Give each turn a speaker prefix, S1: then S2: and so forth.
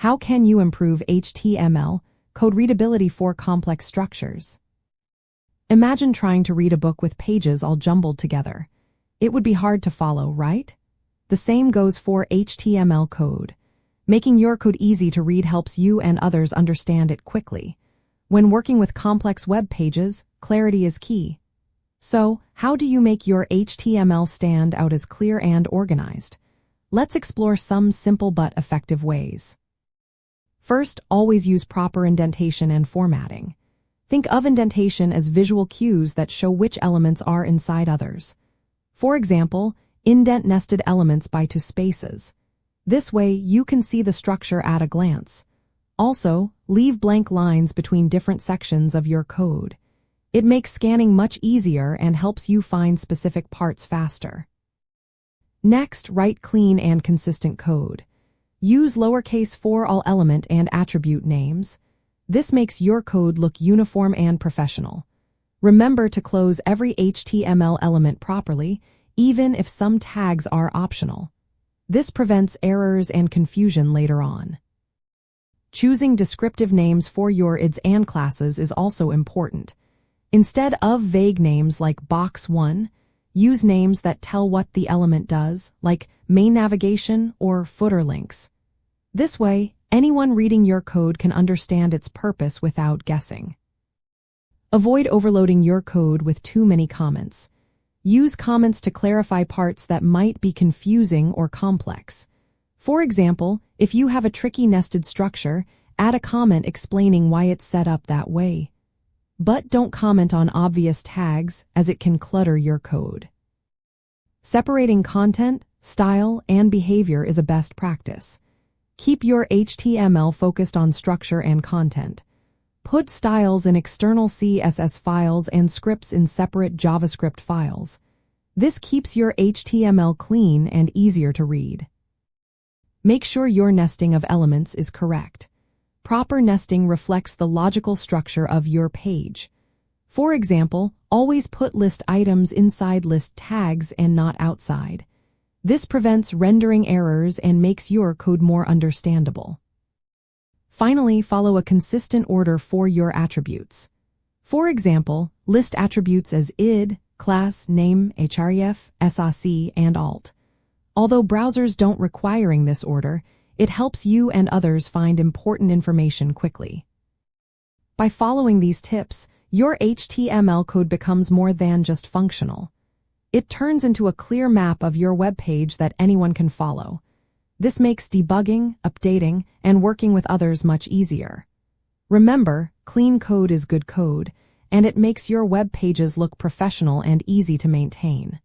S1: How can you improve HTML code readability for complex structures? Imagine trying to read a book with pages all jumbled together. It would be hard to follow, right? The same goes for HTML code. Making your code easy to read helps you and others understand it quickly. When working with complex web pages, clarity is key. So, how do you make your HTML stand out as clear and organized? Let's explore some simple but effective ways. First, always use proper indentation and formatting. Think of indentation as visual cues that show which elements are inside others. For example, indent nested elements by 2 spaces. This way, you can see the structure at a glance. Also, leave blank lines between different sections of your code. It makes scanning much easier and helps you find specific parts faster. Next, write clean and consistent code. Use lowercase for all element and attribute names. This makes your code look uniform and professional. Remember to close every HTML element properly, even if some tags are optional. This prevents errors and confusion later on. Choosing descriptive names for your IDs and classes is also important. Instead of vague names like box1, use names that tell what the element does, like main navigation or footer links. This way, anyone reading your code can understand its purpose without guessing. Avoid overloading your code with too many comments. Use comments to clarify parts that might be confusing or complex. For example, if you have a tricky nested structure, add a comment explaining why it's set up that way. But don't comment on obvious tags, as it can clutter your code. Separating content, style, and behavior is a best practice. Keep your HTML focused on structure and content. Put styles in external CSS files and scripts in separate JavaScript files. This keeps your HTML clean and easier to read. Make sure your nesting of elements is correct. Proper nesting reflects the logical structure of your page. For example, always put list items inside list tags and not outside. This prevents rendering errors and makes your code more understandable. Finally, follow a consistent order for your attributes. For example, list attributes as id, class, name, href, sac, and alt. Although browsers don't requiring this order, it helps you and others find important information quickly. By following these tips, your HTML code becomes more than just functional. It turns into a clear map of your web page that anyone can follow. This makes debugging, updating, and working with others much easier. Remember, clean code is good code, and it makes your web pages look professional and easy to maintain.